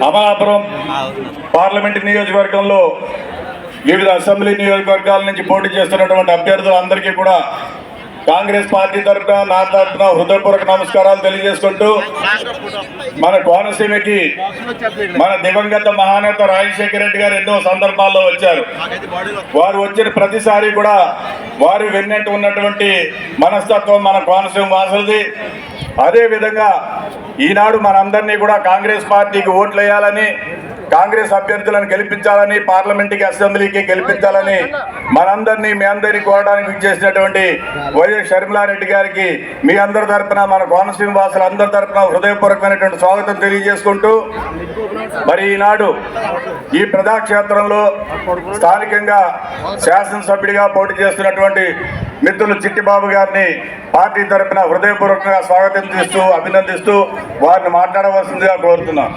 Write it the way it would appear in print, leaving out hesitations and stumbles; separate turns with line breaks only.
Amalapuram parliament నియోజకవర్గంలో వివిధ assembly నియోజకవర్గాల నుంచి పోటీ చేస్తున్నటువంటి అభ్యర్థులందరికీ కూడా కాంగ్రెస్ పార్టీ తరఫున నా తరఫున హృదయపూర్వక నమస్కారాలు తెలియజేసుకుంటూ మన కోనసీమకి మన దివంగత మహానేత రాజశేఖర రెడ్డి గారు ఎన్నో సందర్భాల్లో వచ్చారు. వారు వచ్చిన ప్రతిసారి కూడా వారు వెన్నట్టు ఉన్నటువంటి మనస్తత్వం మన కోనసీమ వాసులది. అదేవిధంగా ఈనాడు మనందరినీ కూడా కాంగ్రెస్ పార్టీకి ఓట్లు వేయాలని, కాంగ్రెస్ అభ్యర్థులను గెలిపించాలని, పార్లమెంటుకి అసెంబ్లీకి గెలిపించాలని మనందరినీ మీ అందరినీ కోరడానికి చేసినటువంటి వైఎస్ షర్మిలారెడ్డి గారికి మీ అందరి తరఫున, మన కోనసీమ వాసులందరి తరఫున హృదయపూర్వకమైనటువంటి స్వాగతం తెలియజేసుకుంటూ, మరి ఈనాడు ఈ ప్రజాక్షేత్రంలో స్థానికంగా శాసనసభ్యుడిగా పోటీ చేస్తున్నటువంటి మిత్రులు చిట్టిబాబు గారిని పార్టీ తరఫున హృదయపూర్వకంగా స్వాగతం చేస్తూ అభినందిస్తూ వారిని మాట్లాడవలసిందిగా కోరుతున్నాను.